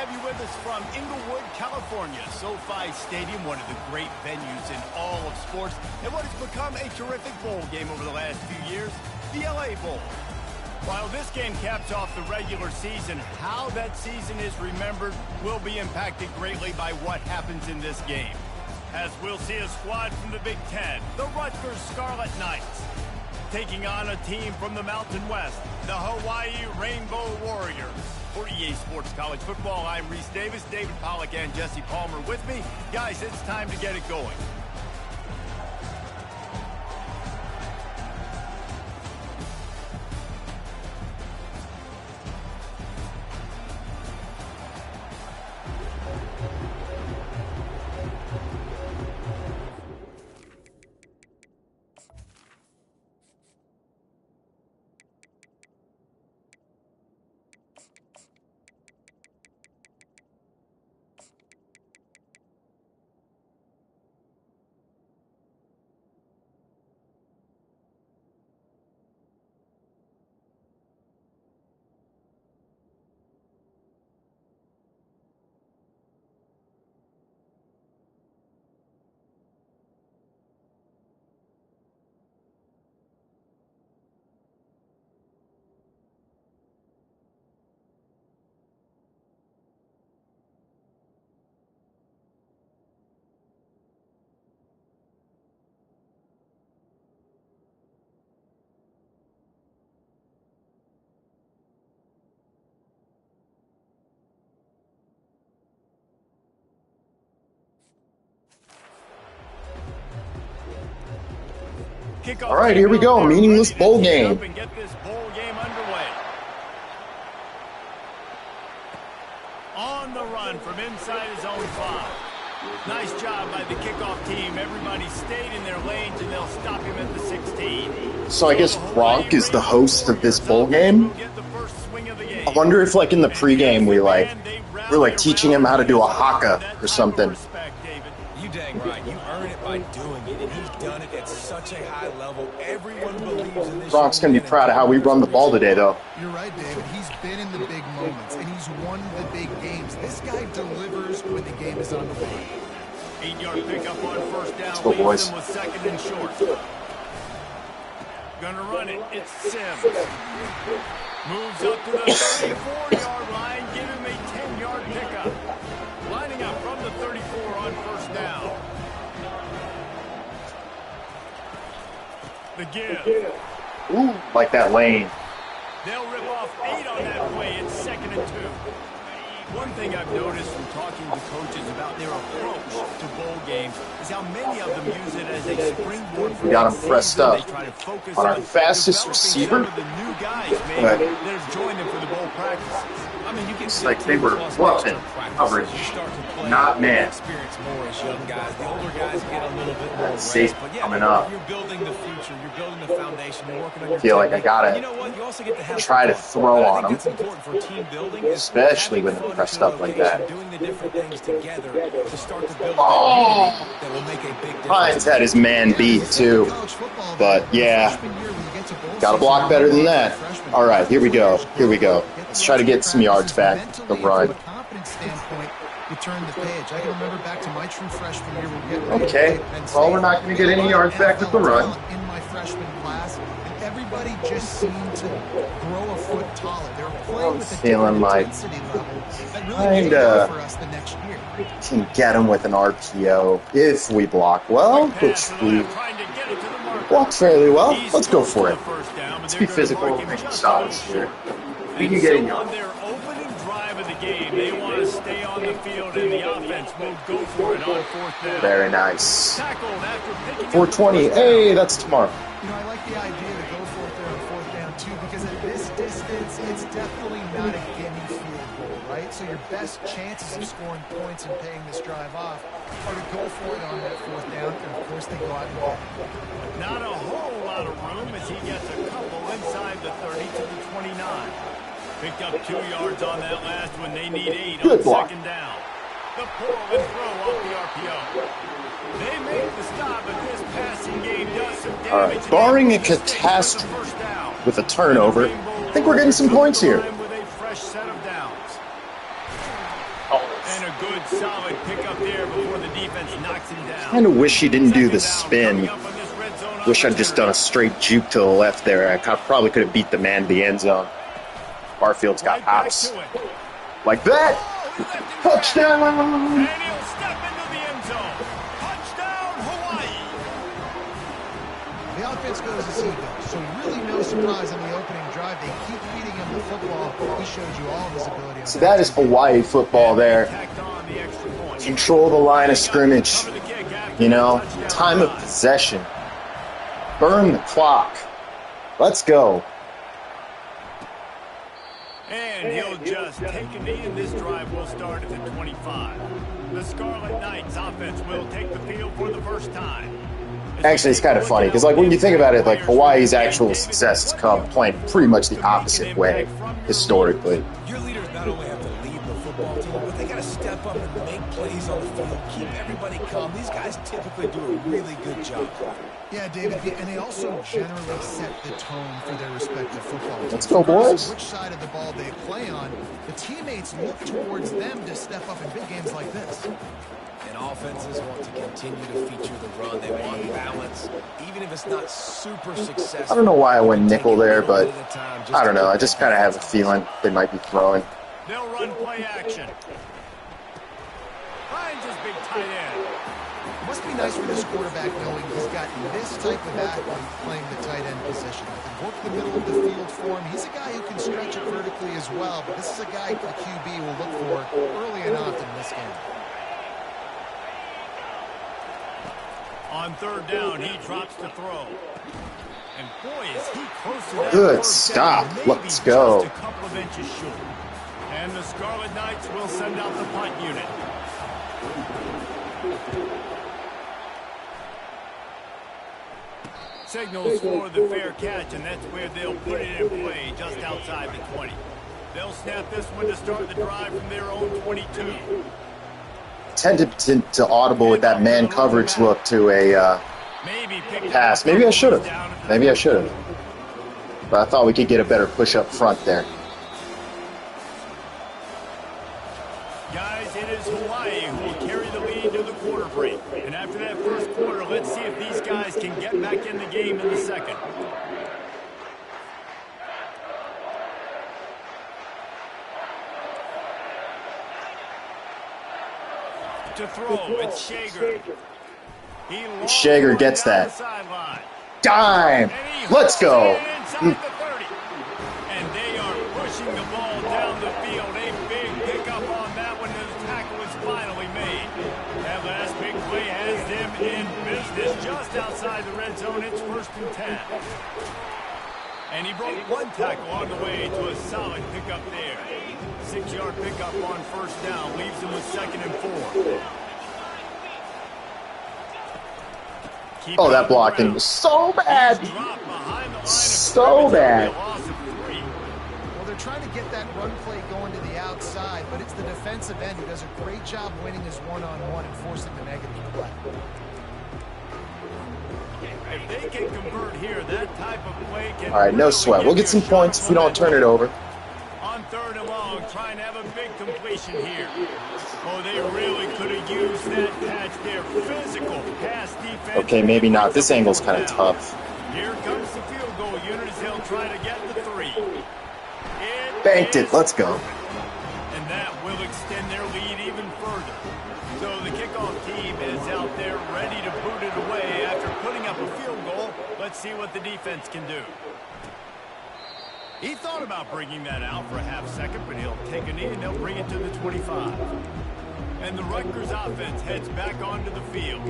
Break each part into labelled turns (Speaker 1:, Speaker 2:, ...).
Speaker 1: have you with us from Inglewood, California. SoFi Stadium, one of the great venues in all of sports, and what has become a terrific bowl game over the last few years, the LA Bowl. While this game caps off the regular season, how that season is remembered will be impacted greatly by what happens in this game. As we'll see a squad from the Big Ten, the Rutgers Scarlet Knights, taking on a team from the Mountain West, the Hawaii Rainbow Warriors. For EA Sports College Football, I'm Reese Davis, David Pollack, and Jesse Palmer with me. Guys, it's time to get it going.
Speaker 2: All right, here we go. Meaningless bowl game.
Speaker 1: Get this bowl game underway. On the run from inside his own 5. Nice job by the kickoff team. Everybody stayed in their lanes, and they'll stop him at the 16.
Speaker 2: So I guess Gronk is the host of this bowl game. I wonder if, like, in the pregame, we're teaching him how to do a haka or something.
Speaker 3: You dang right. You earn it by doing it, and he's done it at such a high level. Everyone believes in this.
Speaker 2: Gronk's gonna be proud of how we run the ball today, though.
Speaker 4: You're right, David. He's been in the big moments, and he's won the big games. This guy delivers when the game is on the line.
Speaker 1: 8-yard pickup on first down.
Speaker 2: Let's go, boys.
Speaker 1: With second and short. Gonna run it. It's Sims. Moves up to the 34-yard line. Give him a 10-yard pickup. Lining up from the 34 on first down. The give.
Speaker 2: Ooh, like that lane.
Speaker 1: They'll rip off 8 on that play. It's second and 2. One thing I've noticed from talking to coaches about their approach to bowl games is how many of them use it as a springboard for
Speaker 2: We got him pressed up on our fastest receiver. But it's like they were bluffing coverage, not man. That safety coming up. I feel like I gotta try to throw on him, especially when they're pressed up like that. Oh! Hines had his man beat too, but yeah, gotta block better than that. All right, here we go. Here we go. Let's try to get some yards back. The run. Okay. Well, we're not going to get any yards back with the run.
Speaker 4: In my freshman class, and everybody just seemed to grow a foot taller. They were playing with a
Speaker 2: feeling like
Speaker 4: intensity level that really came for us the next year.
Speaker 2: Can get him with an RPO if we block well, which we blocked fairly well. Let's go for it. Let's be physical and make stops here. We can get in yards.
Speaker 1: Their opening drive of the game, they want to stay on the field, and the offense will go for it on fourth down.
Speaker 2: Very nice. 420. Hey, that's tomorrow.
Speaker 4: You know, I like the idea to go for it there on fourth down, too, because at this distance, it's definitely not a gimme field goal, right? So your best chances of scoring points and paying this drive off are to go for it on that fourth down, and of course they go out and get it.
Speaker 1: Not a whole lot of room as he gets a couple inside the 30 to the 29. Picked up 2 yards on that last one. They need 8
Speaker 2: Good
Speaker 1: on
Speaker 2: block.
Speaker 1: second down. The pull and throw off the RPO. They make the stop, but this passing game does some damage.
Speaker 2: All right, barring a catastrophe with a turnover, I think we're getting some points here.
Speaker 1: With a fresh set of downs. solid pickup there before the defense knocks him down.
Speaker 2: Kind of wish he didn't do the spin. Wish I'd just done a straight juke to the left there. I probably could have beat the man to the end zone. Barfield's got hops. Like that. Touchdown.
Speaker 1: And he'll step into the end zone. Touchdown, Hawaii.
Speaker 4: The offense goes as he goes, so really no surprise on the opening drive. They keep feeding him the football. He showed you all of his ability.
Speaker 2: So that is Hawaii football there. Control the line of scrimmage. You know, time of possession. Burn the clock. Let's go.
Speaker 1: And he'll just take a knee, and this drive will start at the 25. The Scarlet Knights offense will take the field for the first time.
Speaker 2: Actually, it's kind of funny because, like, when you think about it, like, Hawaii's actual success has come playing pretty much the opposite way historically.
Speaker 3: Your leaders not only have to lead the football team, but they got to step up and make plays on the field, keep everybody calm. These guys typically do a really good job.
Speaker 4: Yeah, David, and they also generally set the tone for their respective football teams.
Speaker 2: Let's go, boys.
Speaker 4: Which side of the ball they play on, the teammates look towards them to step up in big games like this.
Speaker 3: And offenses want to continue to feature the run. They want balance, even if it's not super successful.
Speaker 2: I don't know why I went nickel there, but I don't know. I just kind of have a feeling they might be throwing.
Speaker 1: They'll run play action. Finds his big tight end.
Speaker 4: It must be nice for this quarterback knowing he's got this type of athlete playing the tight end position. He can work the middle of the field for him. He's a guy who can stretch it vertically as well, but this is a guy the QB will look for early and often in this game.
Speaker 1: On third down, he drops to throw. And boy, is he close to that.
Speaker 2: Good stop. Let's go.
Speaker 1: Just a couple of inches short. And the Scarlet Knights will send out the punt unit. Signals for the fair catch, and that's where they'll put it in play, just outside the 20. They'll snap this one to start the drive from their own 22.
Speaker 2: Tended to audible with that man coverage look to a pass. Maybe I should have. Maybe I should have. But I thought we could get a better push up front there.
Speaker 1: Guys, it is Hawaii who will carry the lead to the quarter break. And after that first quarter, let's see if these guys can get back in the game in the second. To throw, it's Shager.
Speaker 2: Shager gets that. Dime. Let's go.
Speaker 1: And they are pushing the ball down the field. A big pickup on that one. The tackle is finally made. That last big play has them in business just outside the red zone. It's 1st and 10. And he broke one tackle on the way to a solid pickup there. 6-yard pickup on 1st down. Leaves him with 2nd and 4.
Speaker 2: Oh, that blocking was so bad. So bad.
Speaker 4: Well, they're trying to get that run play going to the outside, but it's the defensive end who does a great job winning his one-on-one and forcing the negative play.
Speaker 1: If they can convert here, that type of play can...
Speaker 2: All right, no sweat. We'll get some points if we don't turn it over.
Speaker 1: On 3rd and long, trying to have a big completion here. Oh, they really could have used that patch there. Physical pass defense.
Speaker 2: Okay, maybe not. This angle's kind of tough.
Speaker 1: Here comes the field goal unit as they'll try to get the 3.
Speaker 2: Banked it. Let's go.
Speaker 1: And that will extend their lead even further. So the kickoff team is out there ready to boot it away after putting up a field goal. Let's see what the defense can do. He thought about bringing that out for a half second, but he'll take a knee and they'll bring it to the 25. And the Rutgers offense heads back onto the field.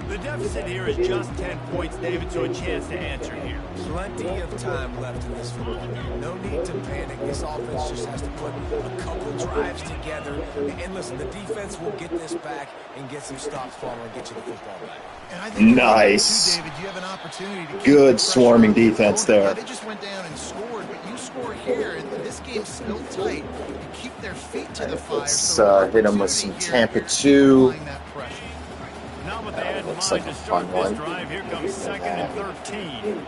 Speaker 1: The deficit here is just 10 points, David, so a chance to answer here.
Speaker 3: Plenty of time left in this football game. No need to panic. This offense just has to put a couple drives together. And listen, the defense will get this back and get some stops for them and get you the football back.
Speaker 2: Nice.
Speaker 4: David, you have an opportunity to
Speaker 2: good swarming defense there.
Speaker 4: They just went down and scored, but you score here, and this game's still tight. You keep their feet to the fire.
Speaker 2: Let's hit them with some Tampa 2. Looks like a fun one.
Speaker 1: Drive. Here comes 2nd and 13.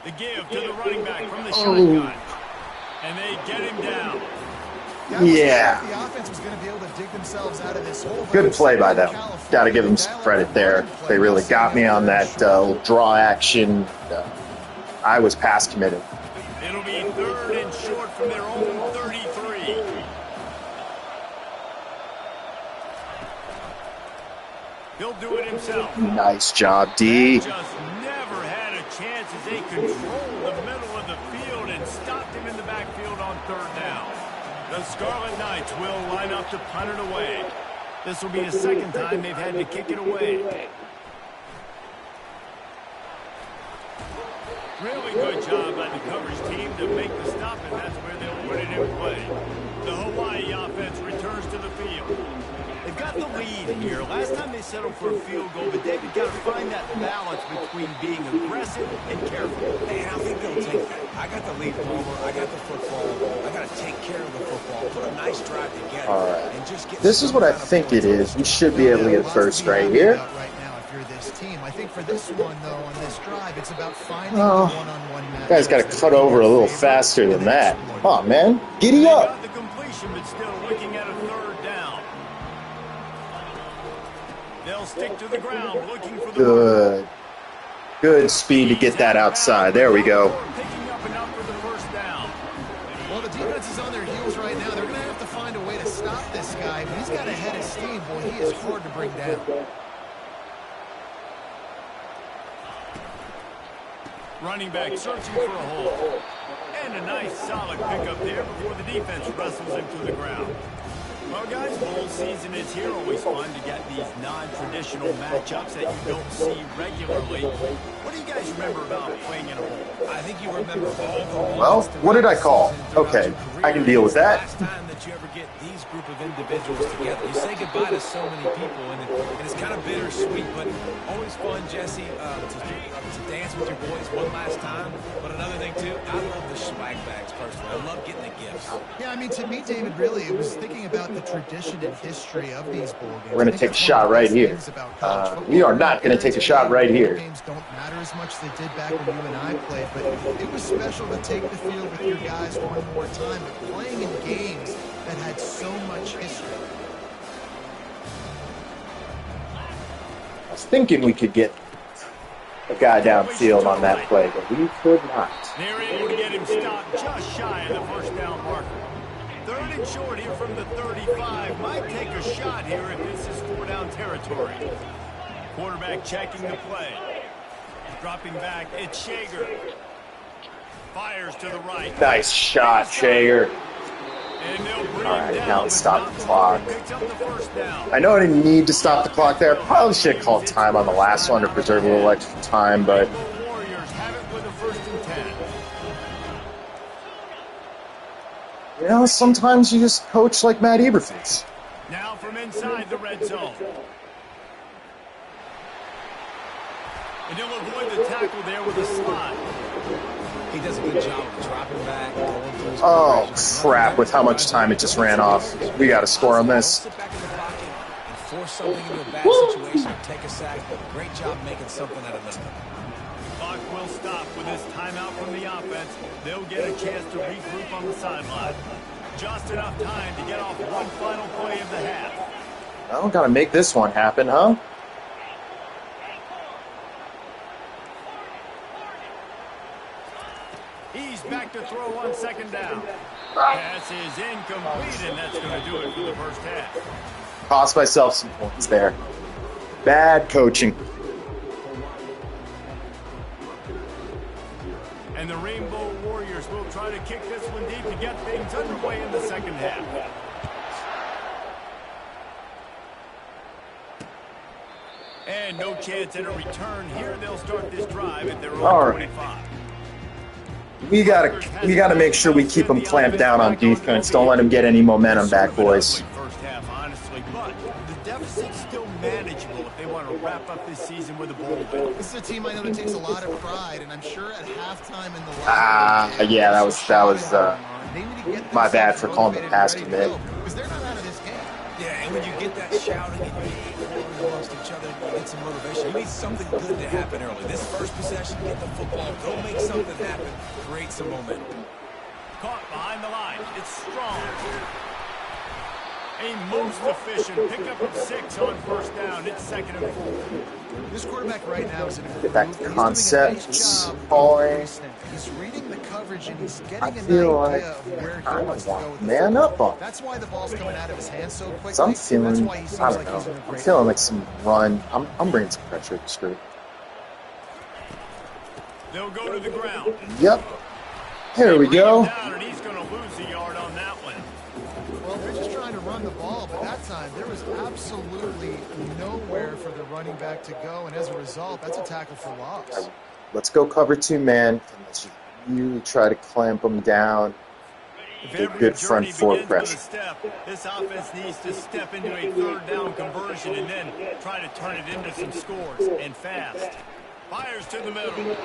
Speaker 1: The give to the running back from the shotgun. And they get him down.
Speaker 2: Yeah.
Speaker 4: The offense was going to be able to dig themselves out of this hole.
Speaker 2: Good play by them. Got to give them some credit there. They really got me on that little draw action. I was pass committed.
Speaker 1: It'll be 3rd and short from their own 33. He'll do it himself.
Speaker 2: Nice job, D.
Speaker 1: Just never had a chance as they controlled the middle of the field and stopped him in the backfield on 3rd down. The Scarlet Knights will line up to punt it away. This will be the 2nd time they've had to kick it away. Really good job by the coverage team to make the stop, and that's where they'll put it in play. The Hawaii offense returns to the field. They've got the lead here. Last time they settled for a field goal, but David got to find that balance between being aggressive and careful.
Speaker 3: And I think they'll take that. I got the lead, Palmer. I got the football. I got to take care of the football. Put a nice drive together.
Speaker 2: All right.
Speaker 3: And just get
Speaker 2: This is what I think it is. We should be able to get first right here.
Speaker 4: I think for this one, though, on this drive, it's about finding the one-on-one match.
Speaker 2: Guys got to cut over a little faster than that. Come on, man. Giddy up.
Speaker 1: Got the completion, but still looking at a 3rd down. They'll stick to the ground, looking for the
Speaker 2: Good. Good speed to get that outside. There we go.
Speaker 1: Picking up enough for the 1st down.
Speaker 4: Well, the defense is on their heels right now. They're going to have to find a way to stop this guy. But he's got a head of steam. Boy, he is hard to bring down.
Speaker 1: Running back searching for a hole. And a nice solid pickup there before the defense wrestles him to the ground. Well, guys, bowl season is here. Always fun to get these non-traditional matchups that you don't see regularly. What do you guys remember about playing in a bowl?
Speaker 3: I think you remember all the
Speaker 2: Well, what did I call? Okay, I can deal with that.
Speaker 3: Last time that you ever get these group of individuals together, you say goodbye to so many people, and it's kind of bittersweet, but always fun, Jesse, to dance with your boys one last time. But another thing, too, I love the swag bags, personally. I love getting the gifts.
Speaker 4: Yeah, I mean, to me, David, really, it was thinking about the tradition and history of these bowl games.
Speaker 2: We're going to take a shot right here. We are not going to take a shot right here.
Speaker 4: Games don't matter as much as they did back when you and I played, but it was special to take the field with your guys one more time, but playing in games that had so much history.
Speaker 2: I was thinking we could get a guy downfield on that play, but we could not.
Speaker 1: They're able to get him stopped just shy of the 1st down marker. 3rd and short here from the 35. Might take a shot here if this is 4 down territory. Quarterback checking the play. Dropping back, it's Shager. Fires to the right.
Speaker 2: Nice shot, Shager.
Speaker 1: And they'll bring
Speaker 2: All right,
Speaker 1: him down,
Speaker 2: now let's stop the clock.
Speaker 1: Picks up the 1st down.
Speaker 2: I know I didn't need to stop the clock there. Probably should have called time on the last one to preserve a little extra time, but
Speaker 1: The Warriors have it with a 1st and 10.
Speaker 2: you know, sometimes you just coach like Matt Eberflus.
Speaker 1: Now from inside the red zone. And he'll avoid the tackle there with a slide.
Speaker 3: He does a good job of dropping back, going through his
Speaker 2: Oh, crap, with how much time it just ran off. We got to score on this.
Speaker 3: Sit back in the pocket and force something into a bad situation, take a sack. Great job making something out of nothing.
Speaker 1: Clock will stop with this timeout from the offense. They'll get a chance to regroup on the sideline. Just enough time to get off one final play of the half.
Speaker 2: Well, got to make this one happen, huh?
Speaker 1: He's back to throw on 2nd down. Pass is incomplete, and that's going to do it for the 1st half.
Speaker 2: Cost myself some points there. Bad coaching.
Speaker 1: And the Rainbow Warriors will try to kick this one deep to get things underway in the 2nd half. And no chance at a return here. They'll start this drive at their own 25.
Speaker 2: We gotta make sure we keep them clamped down on defense. Don't let them get any momentum back, boys.
Speaker 1: First half, honestly, but the deficit's still manageable if they want to wrap up this season with a bowl win.
Speaker 4: This is a team I know that takes a lot of pride, and I'm sure at halftime in the
Speaker 2: yeah, that was my bad for calling the pass commit.
Speaker 4: Because they're not out of this game.
Speaker 3: Yeah, and when you get that shouting and you amongst each other, you get some motivation. You need something good to happen early. This first possession, get the football, go make something happen, create some momentum.
Speaker 1: caught behind the line. It's strong. A most efficient pickup of 6 on first down. It's 2nd and 4.
Speaker 4: This quarterback right now is in a
Speaker 2: Get back to concepts.
Speaker 4: He's reading the coverage and he's getting
Speaker 2: I feel like
Speaker 4: of where he
Speaker 2: I
Speaker 4: wants to go with
Speaker 2: man up on.
Speaker 4: That's why the ball's coming out of his hands so quickly.
Speaker 2: So I'm feeling,
Speaker 4: That's why he seems
Speaker 2: I don't
Speaker 4: like
Speaker 2: know.
Speaker 4: he's in a
Speaker 2: I'm
Speaker 4: great
Speaker 2: feeling like some run. I'm bringing some pressure to the screw.
Speaker 1: They'll go to the ground.
Speaker 2: Yep. Here we go.
Speaker 1: Down and he's going to lose a yard on that one.
Speaker 4: Well, they're just trying to run the ball, but that time there was absolutely nowhere for the running back to go, and as a result, that's a tackle for loss.
Speaker 2: Let's go cover 2 man, and let's really try to clamp them down. Get good front 4 pressure.
Speaker 1: This offense needs to step into a 3rd down conversion and then try to turn it into some scores, and fast. Fires to the middle.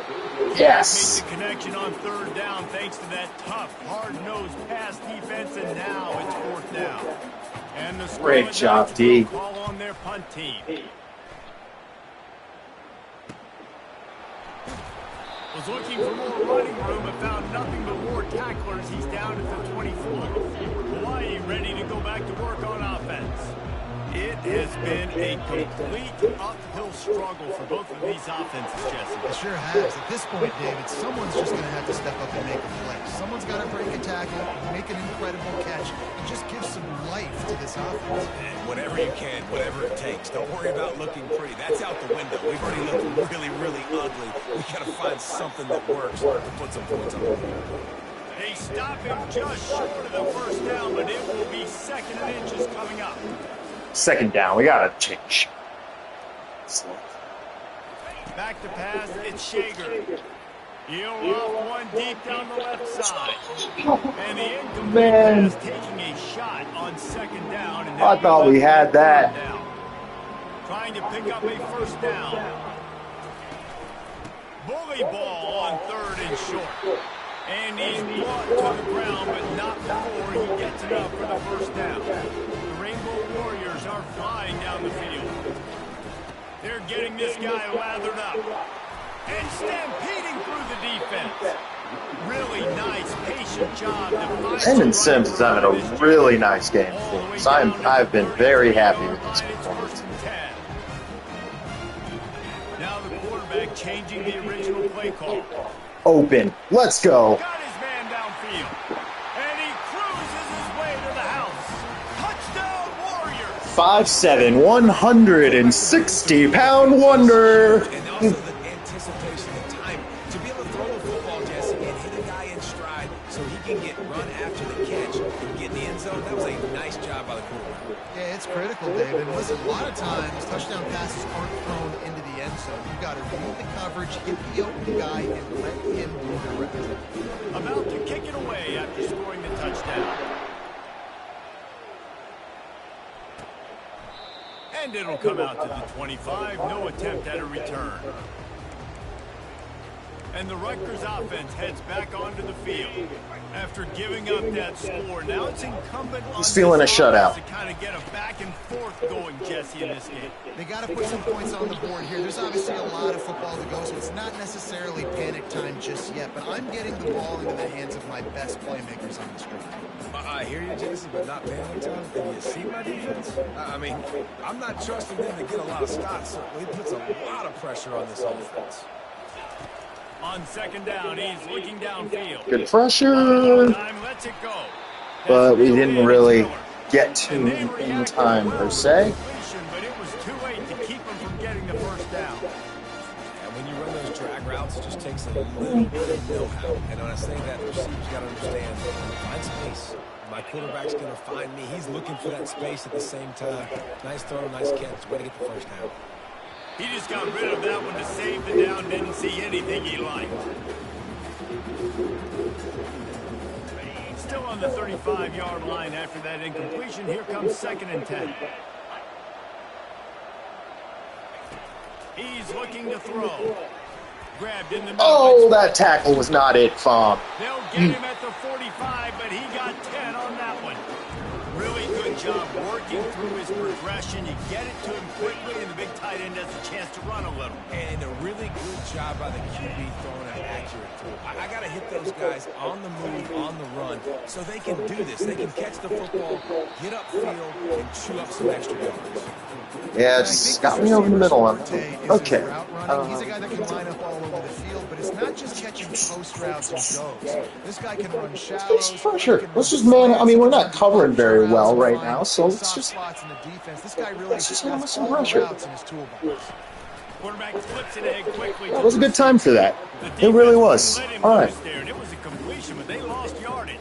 Speaker 2: Yes.
Speaker 1: Make the connection on 3rd down thanks to that tough, hard-nosed pass defense, and now it's 4th down. And the
Speaker 2: great job, D.
Speaker 1: Call on their punt team. Was looking for more running room but found nothing but more tacklers. He's down at the 24. Hawaii ready to go back to work on offense. It has been a complete uphill struggle for both of these offenses, Jesse.
Speaker 4: It sure has. At this point, David, someone's just going to have to step up and make a play. Someone's got to break a tackle, make an incredible catch, and just give some life to this offense.
Speaker 3: And whatever you can, whatever it takes. Don't worry about looking pretty. That's out the window. We've already looked really, really ugly. We got to find something that works to put some points on the board.
Speaker 1: They stop him just short of the 1st down, but it will be 2nd and inches coming up.
Speaker 2: 2nd down. We got to change.
Speaker 1: Back to pass, it's Shager. He'll off one deep down the left side. And the incomplete pass taking a shot on 2nd down. And
Speaker 2: I thought we had that.
Speaker 1: Trying to pick up a 1st down. Bully ball on 3rd and short. And he's brought to the ground, but not before he gets enough for the 1st down. The Rainbow Warriors are flying down the field. They're getting this guy lathered up. And stampeding through the defense. Really nice, patient job.
Speaker 2: Brandon Sims is having a really nice game for us. I've been very happy with this performance.
Speaker 1: Now the quarterback changing the original play call.
Speaker 2: Open. Let's go.
Speaker 1: Got his man downfield. And he cruises his way to the house. Touchdown Warriors.
Speaker 2: 5'7", 160-pound wonder.
Speaker 3: And also the anticipation, the time to be able to throw the football, Jesse, and hit a guy in stride so he can get run after the catch and get in the end zone. That was a nice job by the quarterback.
Speaker 4: Yeah, it's critical, David. Listen, a lot of times touchdown passes aren't thrown into the end zone. You've got to read the coverage, hit the open guy, and let him do the rest.
Speaker 1: About to kick it away after scoring the touchdown. And it'll come out to the 25. No attempt at a return. And the Rutgers offense heads back onto the field. After giving up that score, now it's incumbent on
Speaker 2: He's feeling a shutout.
Speaker 1: to kind of get a back and forth going, Jesse, in this game.
Speaker 4: They got to put some points on the board here. There's obviously a lot of football to go, so it's not necessarily panic time just yet, but I'm getting the ball into the hands of my best playmakers on the street.
Speaker 3: I hear you, Jason, but not panic time. Did you see my defense? I mean, I'm not trusting them to get a lot of stops, so he puts a lot of pressure on this offense.
Speaker 1: On 2nd down, he's looking downfield.
Speaker 2: Good pressure.
Speaker 1: Time lets it go.
Speaker 2: But we didn't really get to him in time, per se.
Speaker 1: But it was too late to keep him from getting the 1st down.
Speaker 3: And when you run those drag routes, it just takes a little bit of know-how. And when I say that, the receiver's got to understand, find space. My quarterback's going to find me. He's looking for that space at the same time. Nice throw, nice catch. Way to get the 1st down.
Speaker 1: He just got rid of that one to save the down. Didn't see anything he liked. Still on the 35-yard line after that incompletion. Here comes 2nd and 10. He's looking to throw. Grabbed in the middle.
Speaker 2: Oh, that tackle was not it, Fom.
Speaker 1: They'll get him at the 45, but he got 10 on that one. Really good great job working through his progression. You get it to him quickly, and the big tight end has a chance to run a little.
Speaker 3: And a really good job by the QB throwing an accurate throw. I got to hit those guys on the move, on the run, so they can do this. They can catch the football, get upfield, and chew up some extra yards.
Speaker 2: Yeah, just got me over the middle on that. Okay.
Speaker 4: He's a guy that can line up all over the field, but it's not just catching post routes and goes. This guy can run shallows.
Speaker 2: Pressure. Let's just I mean, we're not covering very well right now, so let's just hit him with some pressure.
Speaker 1: Quarterback flips it ahead quickly.
Speaker 2: That was a good time for that. It really was. All right.
Speaker 1: It was a completion, but they lost yardage.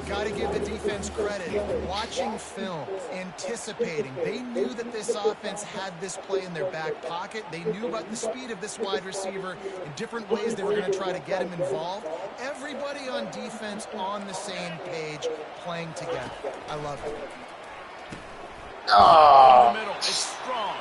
Speaker 4: Got to give the defense credit. Watching film, anticipating. They knew that this offense had this play in their back pocket. They knew about the speed of this wide receiver in different ways they were going to try to get him involved. Everybody on defense on the same page, playing together. I love it.
Speaker 1: In the middle, it's strong.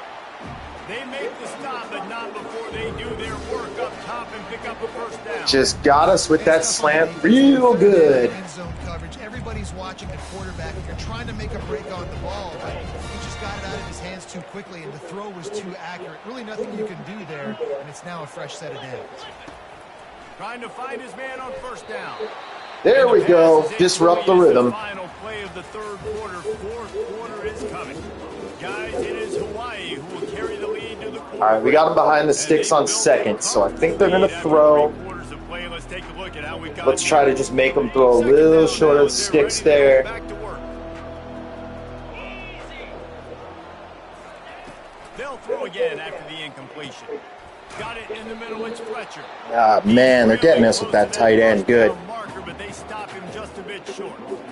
Speaker 1: They make the stop, but not before they do their work up top and pick up a first down.
Speaker 2: Just got us with that slant real good.
Speaker 4: Zone coverage. Everybody's watching the quarterback, and you're trying to make a break on the ball, but he just got it out of his hands too quickly, and the throw was too accurate. Really nothing you can do there, and it's now a fresh set of downs.
Speaker 1: Trying to find his man on first down.
Speaker 2: There we go. Disrupt the rhythm.
Speaker 1: Final play of the third quarter. Fourth quarter is coming. Guys, it is Hawaii who will carry the lead to the quarter.
Speaker 2: All right, we got him behind the sticks on second, so I think they're going to throw. Let's try to just make them throw a little short of the sticks there.
Speaker 1: They'll throw again after the incompletion. Got it in the middle, it's Fletcher.
Speaker 2: Ah, man, they're getting us with that tight end. Good.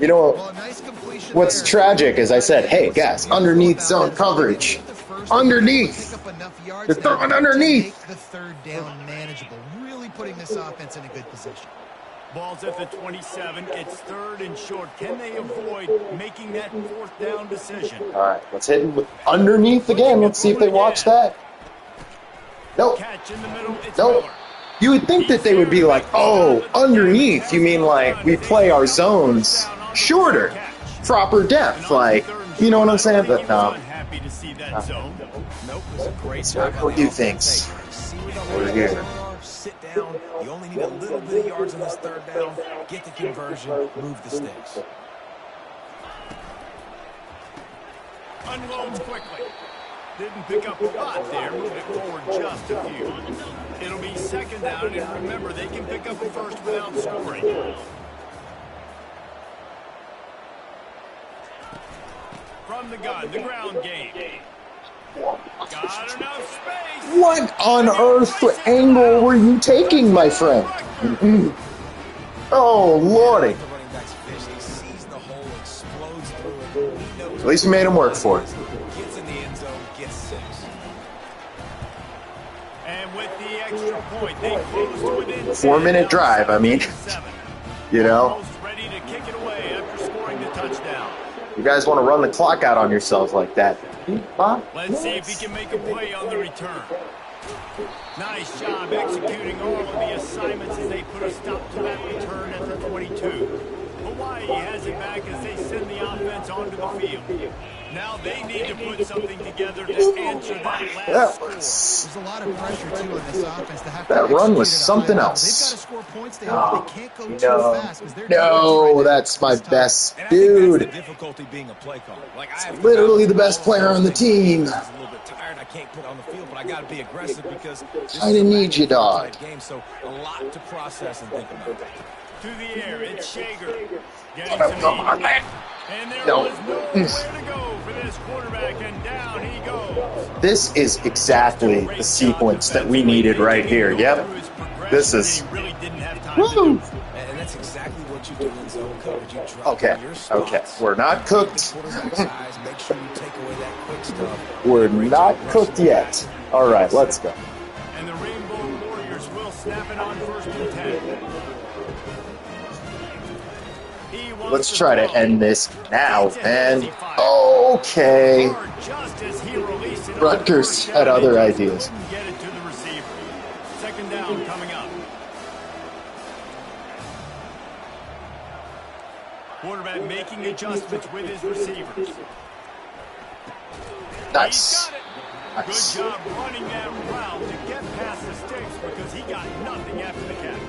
Speaker 2: You know, what's tragic is I said, hey, guys, underneath zone coverage. Underneath. They're throwing underneath.
Speaker 4: The third down manageable. Really putting this offense in a good position.
Speaker 1: Ball's at the 27. It's third and short. Can they avoid making that fourth down decision?
Speaker 2: All right, let's hit him with underneath again. Let's see if they watch that. Nope. Nope. You would think that they would be like, oh, underneath. You mean like we play our zones shorter, proper depth, like, you know what I'm saying? But no. That's not how we do things. We're here.
Speaker 3: Sit down. You only need a little bit of yards on this third down. Get the conversion. Move the sticks.
Speaker 1: Unloads quickly. Didn't pick up a lot there. Moved it forward just a few. It'll be second down, and remember, they can pick up a first without scoring. From the gun, the ground game. Got enough space.
Speaker 2: What on earth angle were you taking, my friend? Oh, Lordy. At least we made him work for it.
Speaker 3: Gets in the end zone, gets 6.
Speaker 1: And with the extra point, they close to within
Speaker 2: 4-minute drive, I mean, you know.
Speaker 1: Almost ready to kick it away after scoring the touchdown.
Speaker 2: You guys want to run the clock out on yourselves like that.
Speaker 1: Let's see if he can make a play on the return. Nice job executing all of the assignments as they put a stop to that return at the 22. Hawaii has it back as they send the offense onto the field. Now they need to put something together to answer that last score.
Speaker 4: There's a lot of pressure, too, on this offense to have
Speaker 2: that
Speaker 4: to
Speaker 2: run was something else.
Speaker 4: They've got to score points. They can't go too fast.
Speaker 2: No, that's my best dude.
Speaker 3: Difficulty being a play caller. Like,
Speaker 2: Literally the best player on the team.
Speaker 3: I'm a little bit tired. I can't put on the field, but I got to be aggressive because
Speaker 2: I didn't need you, dog.
Speaker 3: Game, so a lot to process and think about.
Speaker 1: To the air, it's Shager. Getting some heat. And there was nowhere to go for this quarterback, and down he goes.
Speaker 2: This is exactly the sequence that we needed right here. Yep. This is. Woo!
Speaker 3: And that's exactly what you do in zone coverage. You drop
Speaker 2: Okay. Okay. We're not cooked.
Speaker 3: Make sure you take away that quick stuff.
Speaker 2: We're not cooked yet. All right, let's go.
Speaker 1: And the Rainbow Warriors will snap it on 1st and 10.
Speaker 2: Let's try to end this now, man. Okay. Rutgers had other ideas.
Speaker 1: Get it to the receiver. Second down coming up. Quarterback making adjustments with his receivers.
Speaker 2: Nice.
Speaker 1: Good job running that route to get past the sticks because he got nothing after the catch.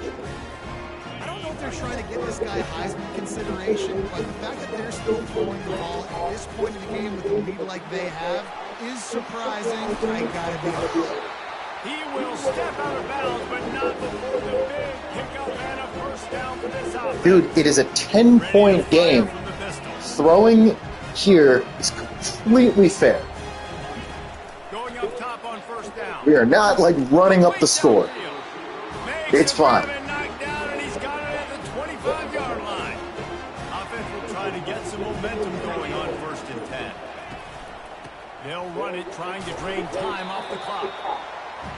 Speaker 4: I don't know if they're trying to get this guy Heisman consideration, but the fact that they're still throwing the ball at this point in the game with a lead like they have is surprising. I gotta be honest.
Speaker 1: He will step out of bounds, but not before the big pickup and a first down for this offense.
Speaker 2: Dude, it is a 10-point game. Throwing here is completely fair.
Speaker 1: Going up top on first down.
Speaker 2: We are not like running up the score. It's fine.
Speaker 1: Knocked down, and he's got it at the 25-yard line. Offense will try to get some momentum going on 1st and 10. They'll run it, trying to drain time off the clock.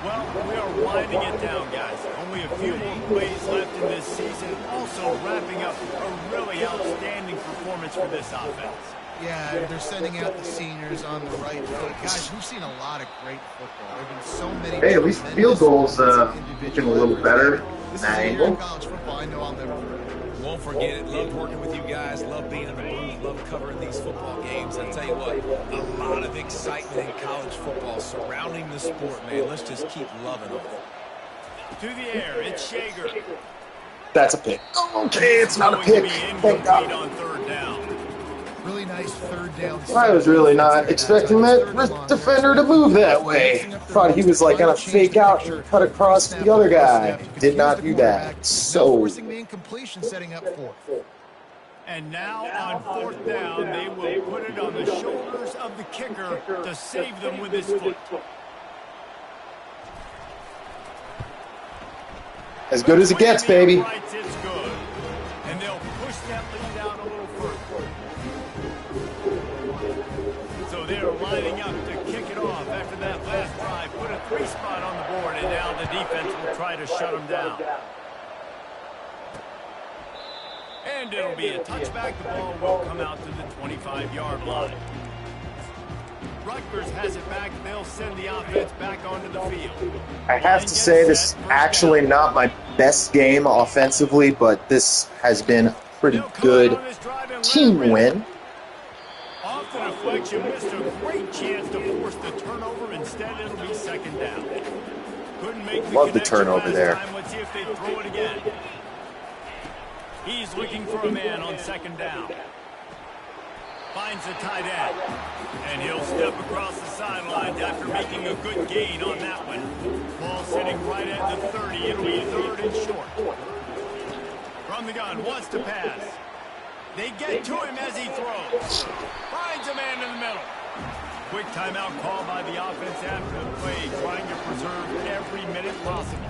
Speaker 1: Well, we are winding it down, guys. Only a few more plays left in this season. Also wrapping up a really outstanding performance for this offense.
Speaker 4: Yeah, they're sending out the seniors on the right foot. Guys, we've seen a lot of great football. There have been so many.
Speaker 2: Hey, at least field goals looking a little better in that angle.
Speaker 4: College football, I know I'll never forget.
Speaker 3: Won't forget it. Loved working with you guys. Love being in the booth. Love covering these football games. I'll tell you what, a lot of excitement in college football surrounding the sport, man. Let's just keep loving it.
Speaker 1: To the air, it's Shager.
Speaker 2: That's a pick. Okay, it's not a pick. Thank God.
Speaker 1: On 3rd down.
Speaker 4: Really nice 3rd down.
Speaker 2: I was really not expecting that defender to move that way. Thought he was like gonna fake out and cut across to the other guy. Did not do that. So.
Speaker 4: Forcing the incompletion, setting up 4th.
Speaker 1: And now on 4th down, they will put it on the shoulders of the kicker to save them with his foot.
Speaker 2: As good as it gets, baby.
Speaker 1: It's good. And they'll push that lead out a little further. So they're lining up to kick it off after that last drive. Put a 3 spot on the board, and now the defense will try to shut them down. And it'll be a touchback. The ball will come out to the 25-yard line. Rutgers has it back. They'll send the offense back onto the field.
Speaker 2: I have to say this is actually not my best game offensively, but this has been a pretty good team win.
Speaker 1: Off the deflection, missed a great chance to force the turnover. Instead, it'll be 2nd down. Couldn't make
Speaker 2: Love the turnover there.
Speaker 1: time. Let's see if they throw it again. He's looking for a man on 2nd down. Finds the tight end. And he'll step across the sidelines after making a good gain on that one. Ball sitting right at the 30. It'll be 3rd and short. From the gun, wants to pass. They get to him as he throws. Finds a man in the middle. Quick timeout call by the offense after the play, trying to preserve every minute possible.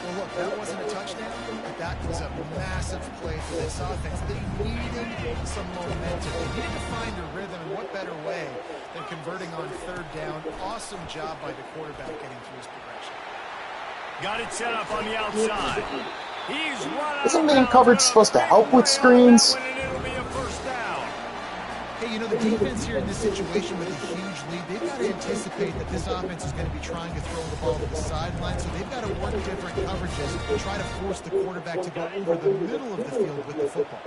Speaker 4: Well, look, that wasn't a touchdown, but that was a massive play for this offense. They needed some momentum. They needed to find a rhythm, and what better way than converting on 3rd down. Awesome job by the quarterback getting through his progression.
Speaker 1: Got it set up on the outside. He's running.
Speaker 2: Isn't man coverage supposed to help with screens?
Speaker 4: Hey, you know, the defense here in this situation with a huge lead, they've got to anticipate that this offense is going to be trying to throw the ball to the sideline, so they've got to work different coverages to try to force the quarterback to go over the middle of the field with the football.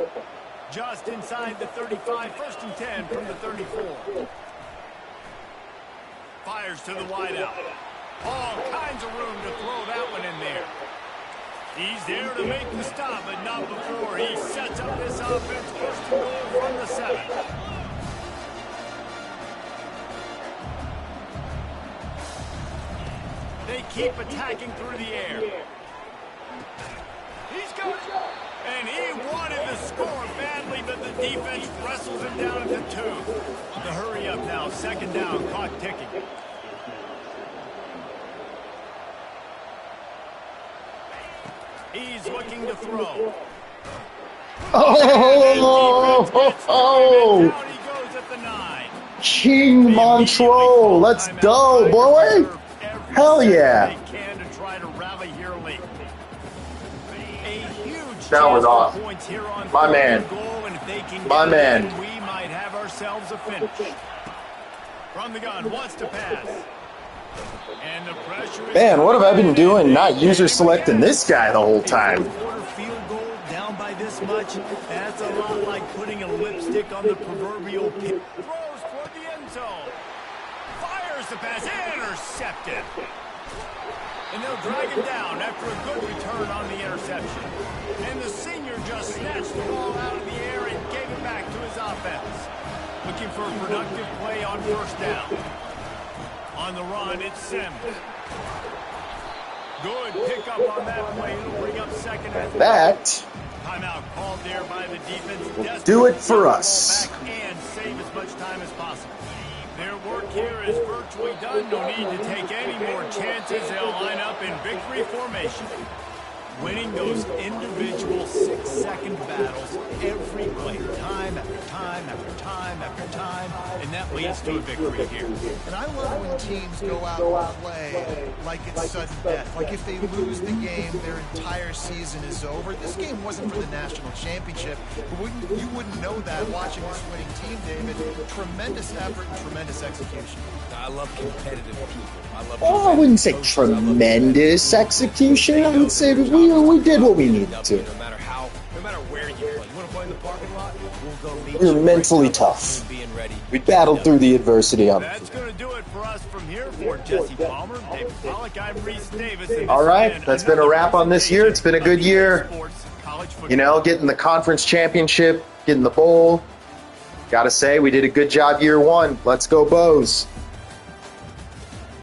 Speaker 1: Just inside the 35, 1st and 10 from the 34. Fires to the wideout. All kinds of room to throw that one in there. He's there to make the stop, but not before he sets up this offense. 1st and goal from the 7. They keep attacking through the air. He's got it. And he wanted to score badly, but the defense wrestles him down at the 2. The hurry up now. 2nd down. Clock ticking. He's looking to throw.
Speaker 2: Oh!
Speaker 1: He goes at the 9.
Speaker 2: King Montreux, let's go, boy! Hell yeah! That was awesome. My man. My man.
Speaker 1: We might have ourselves a finish. From the gun, wants to pass. And the pressure is
Speaker 2: Man, what have I been doing not user selecting this guy the whole time?
Speaker 1: Field goal down by this this much? That's a lot like putting a lipstick on the proverbial pig. Throws toward the end zone. Fires the pass. Intercepted. And they'll drag him down after a good return on the interception. And the senior just snatched the ball out of the air and gave it back to his offense. Looking for a productive play on first down. On the run, it's Sims. Good pickup on that play. It'll bring up second and
Speaker 2: that
Speaker 1: timeout called there by the defense.
Speaker 2: will do it for us.
Speaker 1: And save as much time as possible. Their work here is virtually done. No need to take any more chances. They'll line up in victory formation. Winning those individual 6-second battles every play, time after time after time after time, and that leads to a victory here.
Speaker 4: And I love when teams go out and play like it's sudden death. Like if they lose the game, their entire season is over. This game wasn't for the national championship, but you wouldn't know that watching this winning team, David. Tremendous effort and tremendous execution.
Speaker 3: I love competitive people.
Speaker 2: Oh, I wouldn't say tremendous execution. I would say we did what we needed to.
Speaker 3: No matter where you play. You want to play in the parking lot? We'll go meet
Speaker 2: We were
Speaker 3: you
Speaker 2: mentally
Speaker 3: right
Speaker 2: tough.
Speaker 3: being ready.
Speaker 2: We battled through the adversity on the
Speaker 1: That's
Speaker 2: field.
Speaker 1: going to do it for us from here. For Jesse Palmer, David Pollack, I'm Reese Davis.
Speaker 2: All right, that's been a wrap on this year. It's been a good year. You know, getting the conference championship, getting the bowl. Got to say, we did a good job year one. Let's go, Bows.